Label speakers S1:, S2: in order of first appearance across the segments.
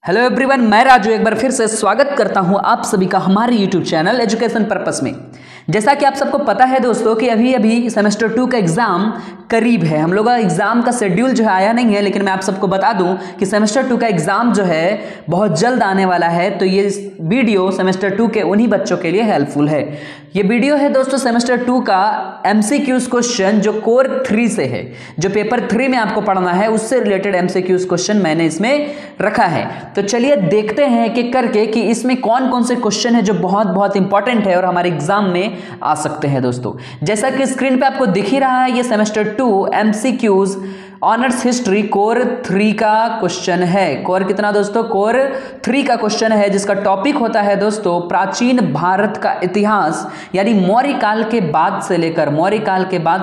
S1: Hello everyone, मैं राजू एक बार फिर से स्वागत करता हूं आप सभी का हमारे यूट्यूब चैनल एजुकेशन पर्पस में। जैसा कि आप सबको पता है दोस्तों कि अभी अभी सेमेस्टर 2 का एग्ज़ाम करीब है। हम लोग का एग्ज़ाम का शेड्यूल जो है आया नहीं है, लेकिन मैं आप सबको बता दूं कि सेमेस्टर 2 का एग्ज़ाम जो है बहुत जल्द आने वाला है। तो ये वीडियो सेमेस्टर 2 के उन्हीं बच्चों के लिए हेल्पफुल है। ये वीडियो है दोस्तों सेमेस्टर 2 का MCQs क्वेश्चन जो कोर 3 से है, जो पेपर 3 में आपको पढ़ना है उससे रिलेटेड MCQs क्वेश्चन मैंने इसमें रखा है। तो चलिए देखते हैं एक एक करके कि इसमें कौन कौन से क्वेश्चन है जो बहुत बहुत इंपॉर्टेंट है और हमारे एग्जाम में आ सकते हैं दोस्तों। जैसा कि स्क्रीन पे आपको दिख ही रहा है, ये semester 2 MCQs honours history core 3 का क्वेश्चन है। कोर कितना दोस्तों? कोर 3 का क्वेश्चन है, जिसका टॉपिक होता है दोस्तों प्राचीन भारत का इतिहास, यानी मौर्य काल के बाद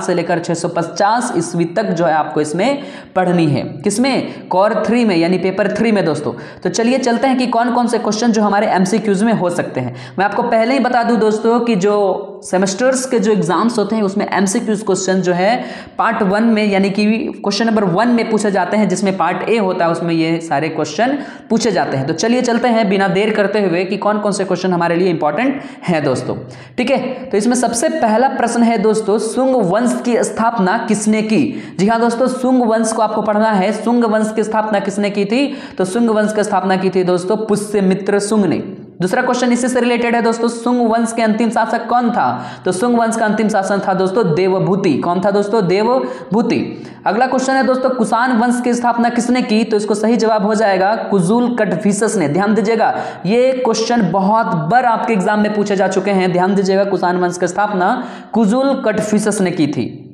S1: से लेकर 650 ईस्वी तक जो है आपको इसमें पढ़नी है। किसमें? कोर 3 में, यानी पेपर 3 में दोस्तों। तो चलिए चलते हैं कि कौन कौन से क्वेश्चन जो हमारे MCQs में हो सकते हैं। मैं आपको पहले ही बता दूं दोस्तों कि जो सेमेस्टर्स के जो एग्जाम्स होते हैं उसमें MCQs क्वेश्चन जो है पार्ट 1 में, यानी कि क्वेश्चन नंबर 1 में पूछे जाते हैं, जिसमें पार्ट A होता है उसमें ये सारे क्वेश्चन पूछे जाते हैं। तो चलिए चलते हैं बिना देर करते हुए कि कौन कौन से क्वेश्चन हमारे लिए इंपॉर्टेंट हैं दोस्तों। ठीक है, तो इसमें सबसे पहला प्रश्न है दोस्तों, शुंग वंश की स्थापना किसने की? जी हाँ दोस्तों, शुंग वंश को आपको पढ़ना है। शुंग वंश की स्थापना किसने की थी? तो शुंग वंश की स्थापना की थी दोस्तों पुष्यमित्र शुंग ने। दूसरा क्वेश्चन इसी से रिलेटेड है दोस्तों, शुंग वंश के अंतिम शासक कौन था? तो शुंग वंश का अंतिम शासक था दोस्तों देवभूति। कौन था दोस्तों? देवभूति। अगला क्वेश्चन है दोस्तों, कुषाण वंश की स्थापना किसने की? तो इसको सही जवाब हो जाएगा कुजुल कटफिसस ने। ध्यान दीजिएगा, ये क्वेश्चन बहुत बार आपके एग्जाम में पूछे जा चुके हैं। ध्यान दीजिएगा, कुषाण वंश की स्थापना कुजुल कटफिसस ने की थी।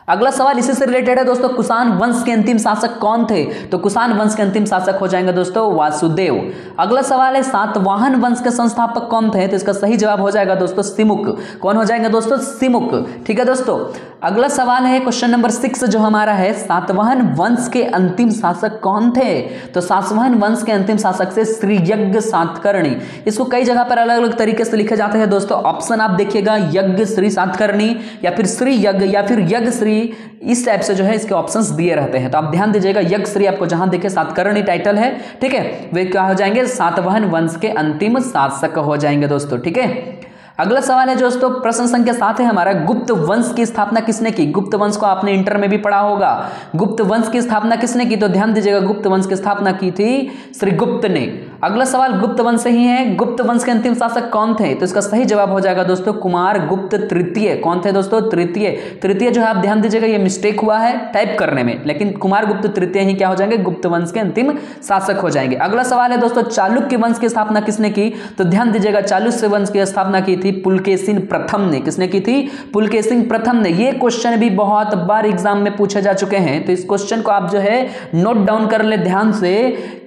S1: अगला सवाल इसी से रिलेटेड है दोस्तों, कुषाण वंश के अंतिम शासक कौन थे? तो कुषाण वंश के अंतिम शासक हो जाएंगे दोस्तों वासुदेव। अगला सवाल है, सातवाहन वंश के संस्थापक कौन थे? तो इसका सही जवाब हो जाएगा दोस्तों सिमुक। कौन हो जाएंगे दोस्तों? सिमुक। ठीक है दोस्तों, अगला सवाल है क्वेश्चन नंबर 6 जो हमारा है, सातवाहन वंश के अंतिम शासक कौन थे? तो सातवाहन वंश के अंतिम शासक से श्री यज्ञ सातकर्णी। इसको कई जगह पर अलग अलग तरीके से लिखे जाते हैं दोस्तों। ऑप्शन आप देखिएगा, यज्ञ श्री सातकर्णी या फिर श्री यज्ञ या फिर यज्ञ श्री, इस टाइप से जो है इसके ऑप्शंस दिए रहते हैं। तो आप ध्यान दीजिएगा, यज्ञ श्री आपको जहां देखे सातकर्णी टाइटल है, ठीक है, वे क्या हो जाएंगे? सातवाहन वंश के अंतिम शासक हो जाएंगे दोस्तों। ठीक है, अगला सवाल है दोस्तों, प्रश्न संख्या 7 है हमारा, गुप्त वंश की स्थापना किसने की? गुप्त वंश को आपने इंटर में भी पढ़ा होगा। गुप्त वंश की स्थापना किसने की? तो ध्यान दीजिएगा, गुप्त वंश की स्थापना की थी श्रीगुप्त ने। अगला सवाल गुप्त वंश से ही है, गुप्त वंश के अंतिम शासक कौन थे? तो इसका सही जवाब हो जाएगा दोस्तों कुमार गुप्त तृतीय। कौन थे दोस्तों? तृतीय जो है आप ध्यान दीजिएगा, ये मिस्टेक हुआ है टाइप करने में, लेकिन कुमार गुप्त तृतीय ही क्या हो जाएंगे? गुप्त वंश के अंतिम शासक हो जाएंगे। अगला सवाल है दोस्तों, चालुक्य वंश की स्थापना किसने की? तो ध्यान दीजिएगा, चालुक्य वंश की स्थापना की थी पुलकेशिन प्रथम ने। किसने की थी? पुलकेशिन प्रथम ने। ये क्वेश्चन भी बहुत बार एग्जाम में पूछे जा चुके हैं, तो इस क्वेश्चन को आप जो है नोट डाउन कर ले ध्यान से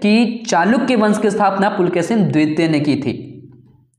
S1: कि चालुक्य वंश की स्थापना पुलकेशिन द्वितीय ने की थी।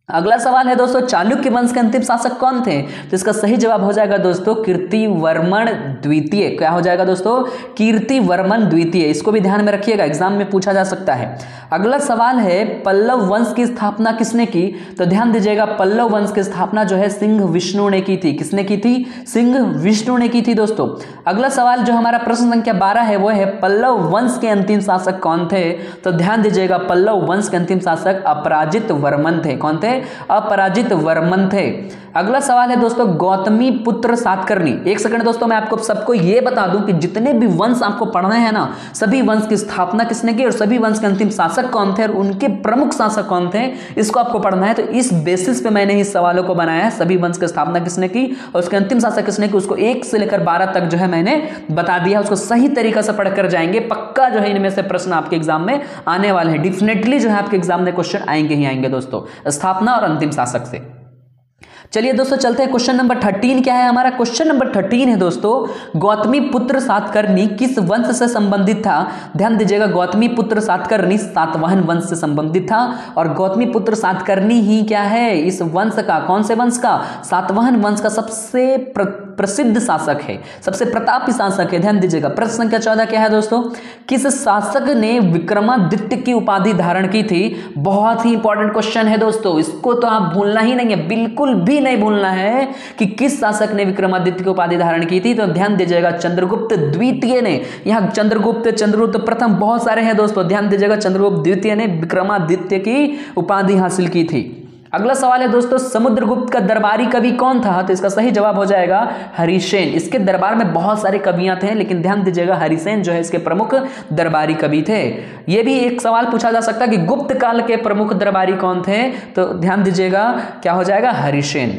S1: अगला सवाल है दोस्तों, चालुक्य वंश के अंतिम शासक कौन थे? तो इसका सही जवाब हो जाएगा दोस्तों कीर्तिवर्मन द्वितीय। क्या हो जाएगा दोस्तों? कीर्तिवर्मन द्वितीय। इसको भी ध्यान में रखिएगा, एग्जाम में पूछा जा सकता है। अगला सवाल है, पल्लव वंश की स्थापना किसने की? तो ध्यान दीजिएगा, पल्लव वंश की स्थापना जो है सिंह विष्णु ने की थी। किसने की थी? सिंह विष्णु ने की थी दोस्तों। अगला सवाल जो हमारा प्रश्न संख्या 12 है वो है, पल्लव वंश के अंतिम शासक कौन थे? तो ध्यान दीजिएगा, पल्लव वंश के अंतिम शासक अपराजित वर्मन थे। कौन थे? अपराजित वर्मन थे। अगला सवाल है दोस्तों, गौतमी पुत्र सातकर्णी। एक सेकंड दोस्तों, मैं आपको सबको यह बता दूं कि जितने भी वंश आपको पढ़ने हैं ना, सभी वंश की स्थापना किसने की और सभी वंश के अंतिम शासक कौन थे और उनके प्रमुख शासक कौन थे, इसको आपको पढ़ना है। तो इस बेसिस पे मैंने इस सवालों को बनाया है, सभी वंश की स्थापना किसने की और उसके अंतिम शासक किसने की, उसको 1 से लेकर 12 तक जो है मैंने बता दिया। उसको सही तरीके से पढ़कर जाएंगे, पक्का जो है इनमें से प्रश्न आपके एग्जाम में आने वाले हैं। डेफिनेटली जो है आपके एग्जाम में क्वेश्चन आएंगे ही आएंगे दोस्तों, स्थापना और अंतिम शासक से। चलिए दोस्तों चलते हैं, क्वेश्चन नंबर 13 क्या है हमारा? क्वेश्चन नंबर 13 है दोस्तों, गौतमी पुत्र सातकर्णी किस वंश से संबंधित था? ध्यान दीजिएगा, गौतमी पुत्र सातकर्णी सातवाहन वंश से संबंधित था और गौतमी पुत्र सातकर्णी ही क्या है? इस वंश का, कौन से वंश का? सातवाहन वंश का सबसे प्रसिद्ध शासक है, सबसे प्रतापी शासक है। ध्यान दीजिएगा, प्रश्न संख्या 14 क्या है दोस्तों, किस शासक ने विक्रमादित्य की उपाधि धारण की थी? बहुत ही इंपॉर्टेंट क्वेश्चन है दोस्तों, इसको तो आप भूलना ही नहीं है, बिल्कुल भी भी नहीं भूलना है कि किस शासक ने विक्रमादित्य की उपाधि धारण की थी। तो ध्यान दीजिएगा चंद्रगुप्त द्वितीय ने। यहाँ चंद्रगुप्त प्रथम बहुत सारे हैं दोस्तों, ध्यान दीजिएगा चंद्रगुप्त द्वितीय ने विक्रमादित्य की उपाधि हासिल की थी। अगला सवाल है दोस्तों, समुद्रगुप्त का दरबारी कवि कौन था? तो इसका सही जवाब हो जाएगा हरिसेन। इसके दरबार में बहुत सारे कवियां थे, लेकिन ध्यान दीजिएगा हरिसेन जो है इसके प्रमुख दरबारी कवि थे। यह भी एक सवाल पूछा जा सकता है कि गुप्त काल के प्रमुख दरबारी कौन थे? तो ध्यान दीजिएगा क्या हो जाएगा, हरिसेन।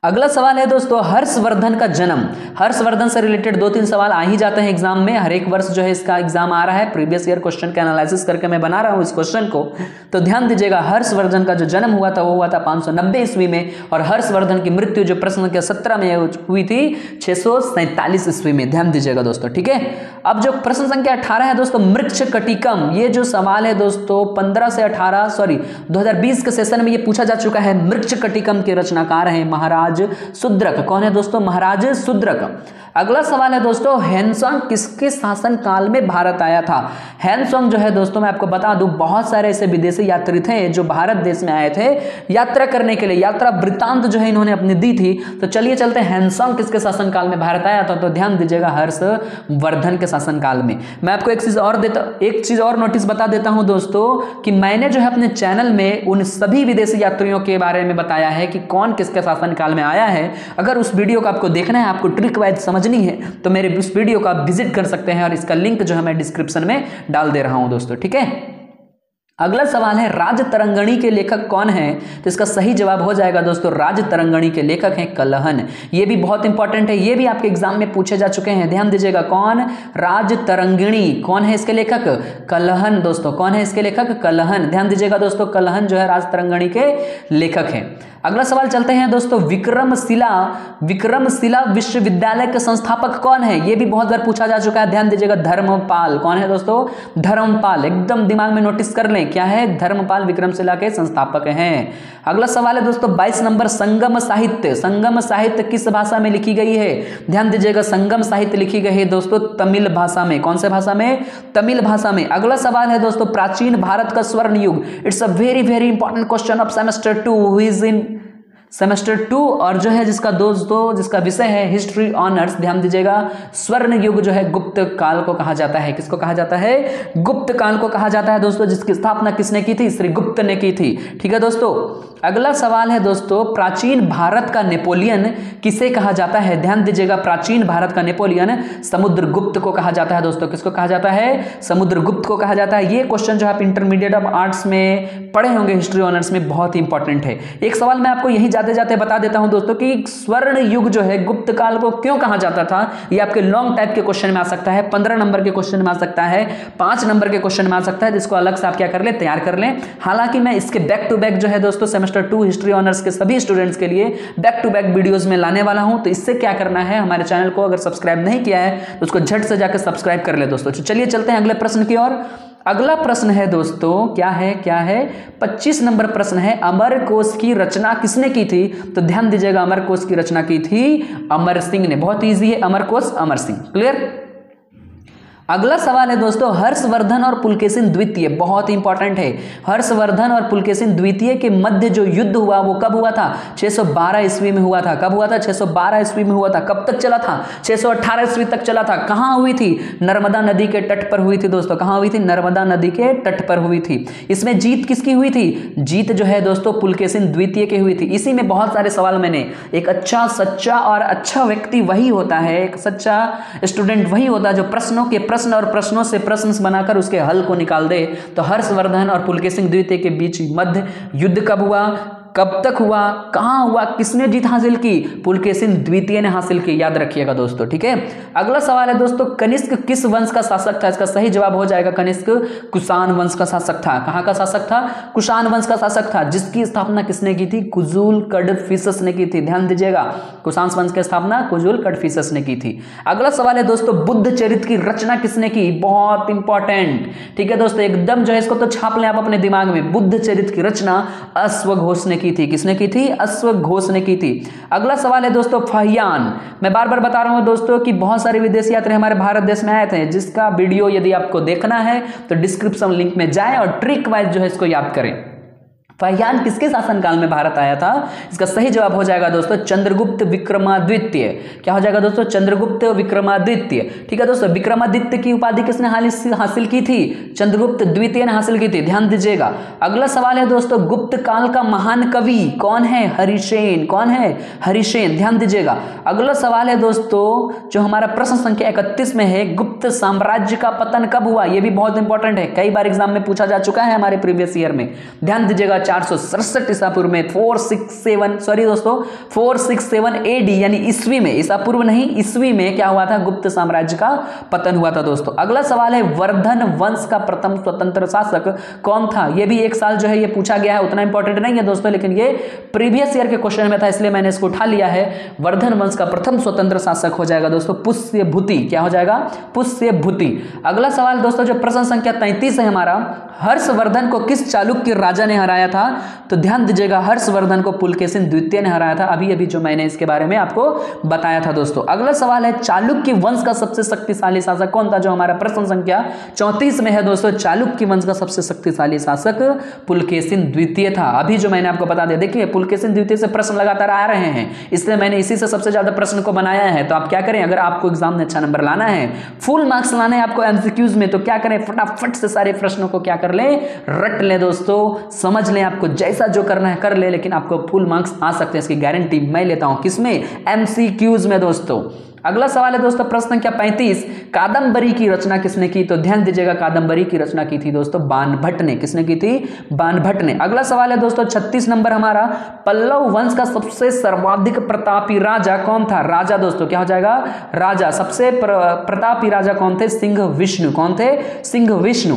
S1: अगला सवाल है दोस्तों, हर्षवर्धन का जन्म। हर्षवर्धन से रिलेटेड 2-3 सवाल आ ही जाते हैं एग्जाम में, हर एक वर्ष जो है इसका एग्जाम आ रहा है। प्रीवियस ईयर क्वेश्चन का एनालिसिस करके मैं बना रहा हूं इस क्वेश्चन को। तो ध्यान दीजिएगा हर्षवर्धन का जो जन्म हुआ था वो हुआ था 590 ईस्वी में, और हर्षवर्धन की मृत्यु जो प्रश्न संख्या 17 में हुई थी 647 ईस्वी में। ध्यान दीजिएगा दोस्तों, ठीक है। अब जो प्रश्न संख्या 18 है दोस्तों, मृक्षकटिकम। ये जो सवाल है दोस्तों 2020 के सेशन में ये पूछा जा चुका है। मृक्षकटिकम के रचनाकार हैं महाराज शुद्रक। कौन है दोस्तों? महाराज शुद्रक। अगला सवाल है दोस्तों, हैनसॉन्ग किसके शासन काल में भारत आया था? हैनसॉन्ग जो है दोस्तों मैं आपको बता दूं, बहुत सारे ऐसे विदेशी यात्री थे जो भारत देश में आए थे यात्रा करने के लिए। यात्रा वृत्तांत जो है इन्होंने अपनी दी थी। तो चलिए चलते हैं, हैनसॉन्ग किसके शासन काल में भारत आया था? तो ध्यान दीजिएगा हर्षवर्धन के शासन काल में। मैं आपको एक चीज और नोटिस बता देता हूं दोस्तों कि मैंने जो है अपने चैनल में उन सभी विदेशी यात्रियों के बारे में बताया है कि कौन किसके शासन काल में आया है। अगर उस वीडियो को आपको देखना है, आपको ट्रिक वाइज समझनी है, तो मेरे उस वीडियो को आप विजिट कर सकते हैं, और इसका लिंक जो है मैं डिस्क्रिप्शन में डाल दे रहा हूं दोस्तों, ठीक है। अगला सवाल है, राजतरंगिणी के लेखक कौन है? तो इसका सही जवाब हो जाएगा दोस्तों, राजतरंगिणी के लेखक हैं कलहन। ये भी बहुत इंपॉर्टेंट है, ये भी आपके एग्जाम में पूछे जा चुके हैं। ध्यान दीजिएगा, कौन? राजतरंगिणी। कौन है इसके लेखक? कलहन दोस्तों। कौन है इसके लेखक? कलहन। ध्यान दीजिएगा दोस्तों, कलहन जो है राजतरंगिणी के लेखक हैं। अगला सवाल चलते हैं दोस्तों, विक्रमशिला विश्वविद्यालय के संस्थापक कौन है? यह भी बहुत बार पूछा जा चुका है। ध्यान दीजिएगा, धर्मपाल। कौन है दोस्तों? धर्मपाल। एकदम दिमाग में नोटिस कर लें, क्या है? धर्मपाल विक्रमशिला के संस्थापक हैं। अगला सवाल है दोस्तों 22 नंबर, संगम साहित्य। संगम साहित्य किस भाषा में लिखी गई है? ध्यान दीजिएगा, संगम साहित्य लिखी गई है दोस्तों तमिल भाषा में। कौन से भाषा में? तमिल भाषा में। अगला सवाल है दोस्तों, प्राचीन भारत का स्वर्ण युग। It's a very very important question of semester 2 who is in semester 2, और जो है जिसका दोस्तों जिसका विषय है हिस्ट्री ऑनर्स। ध्यान दीजिएगा, स्वर्ण युग जो है गुप्त काल को कहा जाता है। किसको कहा जाता है? गुप्त काल को कहा जाता है दोस्तों, जिसकी स्थापना किसने की थी? श्री गुप्त ने की थी, ठीक है दोस्तों। अगला सवाल है दोस्तों, प्राचीन भारत का नेपोलियन किसे कहा जाता है? ध्यान दीजिएगा, प्राचीन भारत का नेपोलियन समुद्रगुप्त को कहा जाता है दोस्तों। किसको कहा जाता है? समुद्रगुप्त को कहा जाता है। ये क्वेश्चन जो आप इंटरमीडिएट ऑफ आर्ट्स में पढ़े होंगे हिस्ट्री ऑनर्स में, बहुत ही इंपॉर्टेंट है। एक सवाल मैं आपको यही जाते जाते बता देता हूं दोस्तों कि स्वर्ण युग जो है गुप्त काल को क्यों कहा जाता था। ये आपके लॉन्ग टाइप के क्वेश्चन में आ सकता है, 15 नंबर के क्वेश्चन में आ सकता है, 5 नंबर के क्वेश्चन में आ सकता है, जिसको अलग से आप क्या कर ले, तैयार कर लें। हालांकि मैं इसके बैक टू बैक जो है दोस्तों सेमेस्टर 2 हिस्ट्री ऑनर्स के सभी स्टूडेंट्स के लिए बैक टू बैक वीडियोस में लाने वाला हूं। तो इससे क्या करना है, हमारे चैनल को अगर सब्सक्राइब नहीं किया है तो उसको झट से जाकर सब्सक्राइब कर ले दोस्तों। चलिए चलते हैं अगले प्रश्न की ओर। अगला प्रश्न है दोस्तों, क्या है 25 नंबर प्रश्न है, अमरकोश की रचना किसने की थी? तो ध्यान दीजिएगा, अमरकोश की रचना की थी अमर सिंह ने। बहुत इजी है, अमरकोश अमर सिंह। क्लियर। अगला सवाल है दोस्तों, हर्षवर्धन और पुलकेशिन द्वितीय, बहुत इंपॉर्टेंट है। हर्षवर्धन और पुलकेशिन द्वितीय के मध्य जो युद्ध हुआ वो कब हुआ था? 612 ईस्वी में हुआ था। कब हुआ था? 612 ईस्वी में हुआ था। कब तक चला था? 618 ईस्वी तक चला था। कहां हुई थी? नर्मदा नदी के तट पर हुई थी दोस्तों। कहां हुई थी? नर्मदा नदी के तट पर हुई थी। इसमें जीत किसकी हुई थी? जीत जो है दोस्तों पुलकेशिन द्वितीय की हुई थी। इसी में बहुत सारे सवाल मैंने, एक अच्छा सच्चा और अच्छा व्यक्ति वही होता है, एक सच्चा स्टूडेंट वही होता है जो प्रश्नों के प्रश्न और प्रश्नों से प्रश्न बनाकर उसके हल को निकाल दे। तो हर्षवर्धन और पुलकेशिन द्वितीय के बीच मध्य युद्ध कब हुआ? कब तक हुआ? कहां हुआ? किसने जीत हासिल की? पुलकेशिन द्वितीय ने हासिल की। याद रखिएगा दोस्तों, ठीक है। अगला सवाल है दोस्तों, कनिष्क किस वंश का शासक था? इसका सही जवाब हो जाएगा कनिष्क कुषाण वंश का शासक था। कहां का शासक था? कुषाण वंश का शासक था, जिसकी स्थापना किसने की थी? कुजुल कडफिसस ने की थी। ध्यान दीजिएगा, कुषाण वंश की स्थापना कुजुल कडफिसस ने की थी। अगला सवाल है दोस्तों, बुद्ध चरित्र की रचना किसने की? बहुत इंपॉर्टेंट, ठीक है दोस्तों, एकदम जो है इसको तो छाप लें आप अपने दिमाग में। बुद्ध चरित्र की रचना अश्वघोष ने की थी। किसने की थी? अश्वघोष ने की थी। अगला सवाल है दोस्तों, फाहियान। मैं बार बार बता रहा हूं दोस्तों कि बहुत सारे विदेशी यात्री हमारे भारत देश में आए थे, जिसका वीडियो यदि आपको देखना है तो डिस्क्रिप्शन लिंक में जाएं और ट्रिक वाइज जो है इसको याद करें। फाहियान किसके शासनकाल में भारत आया था? इसका सही जवाब हो जाएगा दोस्तों चंद्रगुप्त विक्रमादित्य। क्या हो जाएगा दोस्तों? चंद्रगुप्त विक्रमादित्य। ठीक है दोस्तों, विक्रमादित्य की उपाधि किसने हासिल की थी? चंद्रगुप्त द्वितीय ने हासिल की थी, ध्यान दीजिएगा। अगला सवाल है दोस्तों, गुप्त काल का महान कवि कौन है? हरिसेन। कौन है? हरिसेन, ध्यान दीजिएगा। अगला सवाल है दोस्तों जो हमारा प्रश्न संख्या 31 में है, गुप्त साम्राज्य का पतन कब हुआ? यह भी बहुत इंपॉर्टेंट है, कई बार एग्जाम में पूछा जा चुका है हमारे प्रीवियस ईयर में। ध्यान दीजिएगा 467 ईसा पूर्व में 467 एडी यानी ईस्वी में, ईसा पूर्व नहीं ईस्वी में क्या हुआ था? गुप्त साम्राज्य का पतन हुआ था दोस्तों। अगला सवाल है वर्धन वंश का प्रथम स्वतंत्र शासक कौन था? यह भी एक साल जो है ये पूछा गया है, उतना इंपॉर्टेंट नहीं है दोस्तों, लेकिन ये प्रीवियस ईयर के क्वेश्चन में था इसलिए मैंने इसको उठा लिया है। वर्धन वंश का प्रथम स्वतंत्र शासक हो जाएगा दोस्तों पुष्यभूति। क्या हो जाएगा? पुष्यभूति। अगला सवाल दोस्तों जो प्रश्न संख्या 33 है हमारा, हर्षवर्धन को किस चालुक्य राजा ने हराया था? तो ध्यान दीजिएगा हर्षवर्धन को पुलकेशिन द्वितीय ने हराया था, अभी अभी जो मैंने इसके बारे में आपको बताया था दोस्तों। अगला सवाल है चालुक्य वंश का सबसे शक्तिशाली शासक कौन था? जो हमारा प्रश्न संख्या 34 में है दोस्तों, चालुक्य वंश का सबसे शक्तिशाली शासक पुलकेशिन द्वितीय था, अभी जो मैंने आपको बता दिया। देखिए पुलकेशिन द्वितीय से प्रश्न लगातार आ रहे हैं, इसलिए मैंने इसी से सबसे ज्यादा प्रश्न को बनाया है। तो आप क्या करें, अगर आपको एग्जाम में अच्छा नंबर लाना है, फुल मार्क्स लाना है आपको एमसीक्यूज में, तो क्या करें, फटाफट से सारे प्रश्नों को क्या कर ले, रट ले दोस्तों, समझ ले। आपको जैसा जो करना है कर ले, लेकिन आपको फुल मार्क्स आ सकते हैं, इसकी गारंटी मैं लेता हूं। किसमें? एमसीक्यूज में दोस्तों। अगला सवाल है दोस्तों प्रश्न संख्या 35, कादंबरी की रचना किसने की? तो ध्यान दीजिएगा कादंबरी की रचना की थी दोस्तों बाणभट्ट ने। किसने की थी? बाणभट्ट ने। अगला सवाल है दोस्तों 36 नंबर हमारा, पल्लव वंश का सबसे सर्वाधिक प्रतापी राजा कौन था? राजा दोस्तों क्या हो जाएगा? राजा। सबसे प्रतापी राजा कौन थे? सिंह विष्णु। कौन थे? सिंह विष्णु।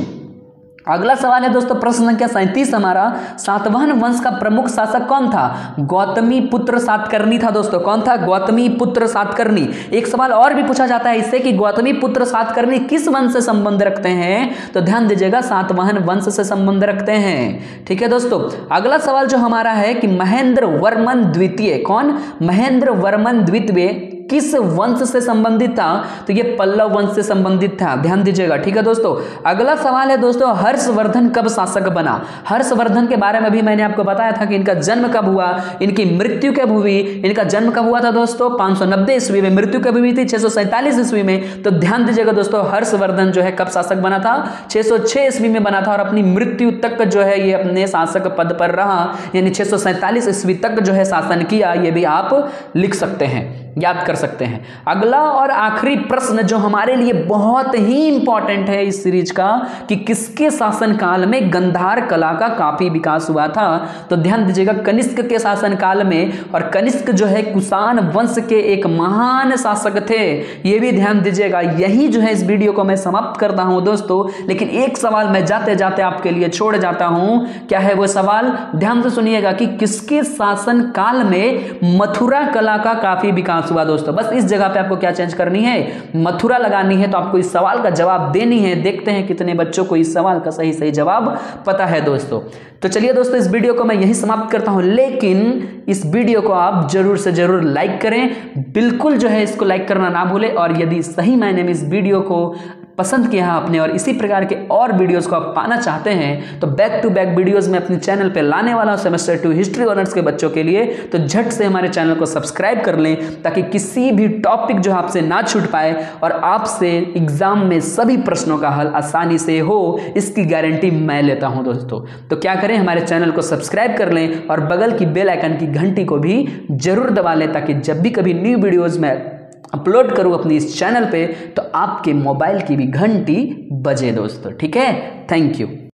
S1: अगला सवाल है दोस्तों प्रश्न संख्या 37 हमारा, सातवाहन वंश का प्रमुख शासक कौन था? गौतमी पुत्र सातकर्णी था दोस्तों। कौन था? गौतमी पुत्र सातकर्णी। एक सवाल और भी पूछा जाता है इससे कि गौतमी पुत्र सातकर्णी किस वंश से संबंध रखते हैं? तो ध्यान दीजिएगा सातवाहन वंश से संबंध रखते हैं। ठीक है दोस्तों। अगला सवाल जो हमारा है कि महेंद्र वर्मन द्वितीय, कौन? महेंद्र वर्मन द्वितीय किस वंश से संबंधित था? तो ये पल्लव वंश से संबंधित था, ध्यान दीजिएगा। ठीक है दोस्तों। अगला सवाल है दोस्तों, हर्षवर्धन कब शासक बना? हर्षवर्धन के बारे में भी मैंने आपको बताया था कि इनका जन्म कब हुआ, इनकी मृत्यु कब हुई। इनका जन्म कब हुआ था दोस्तों? 590 ईस्वी में। मृत्यु कब हुई थी? 647 ईस्वी में। तो ध्यान दीजिएगा दोस्तों हर्षवर्धन जो है कब शासक बना था? 606 ईस्वी में बना था, और अपनी मृत्यु तक जो है ये अपने शासक पद पर रहा, यानी 647 ईस्वी तक जो है शासन किया। ये भी आप लिख सकते हैं, याद कर सकते हैं। अगला और आखिरी प्रश्न जो हमारे लिए बहुत ही इंपॉर्टेंट है इस सीरीज का, कि किसके शासनकाल में गांधार कला का काफी विकास हुआ था? तो ध्यान दीजिएगा कनिष्क के शासनकाल में, और कनिष्क जो है कुषाण वंश के एक महान शासक थे, ये भी ध्यान दीजिएगा। यही जो है इस वीडियो को मैं समाप्त करता हूं दोस्तों, लेकिन एक सवाल मैं जाते जाते आपके लिए छोड़ जाता हूं। क्या है वो सवाल? ध्यान से सुनिएगा कि किसके शासनकाल में मथुरा कला का काफी विकास हुआ दोस्तों। बस इस जगह पे आपको क्या चेंज करनी है, मथुरा लगानी है। तो आपको इस सवाल का जवाब देनी है। देखते हैं कितने बच्चों को इस सवाल का सही सही जवाब पता है दोस्तों। तो चलिए दोस्तों इस वीडियो को मैं यही समाप्त करता हूं, लेकिन इस वीडियो को आप जरूर से जरूर लाइक करें, बिल्कुल जो है इसको लाइक करना ना भूलें। और यदि सही मायने में इस वीडियो को पसंद किया आपने और इसी प्रकार के और वीडियोस को आप पाना चाहते हैं, तो बैक टू बैक वीडियोस में अपने चैनल पे लाने वाला हूं सेमेस्टर 2 हिस्ट्री ऑनर्स के बच्चों के लिए। तो झट से हमारे चैनल को सब्सक्राइब कर लें, ताकि किसी भी टॉपिक जो आपसे ना छूट पाए और आपसे एग्जाम में सभी प्रश्नों का हल आसानी से हो, इसकी गारंटी मैं लेता हूं दोस्तों। तो क्या करें, हमारे चैनल को सब्सक्राइब कर लें और बगल की बेल आइकन की घंटी को भी जरूर दबा लें, ताकि जब भी कभी न्यू वीडियोज में अपलोड करूं अपनी इस चैनल पे, तो आपके मोबाइल की भी घंटी बजे दोस्तों। ठीक है, थैंक यू।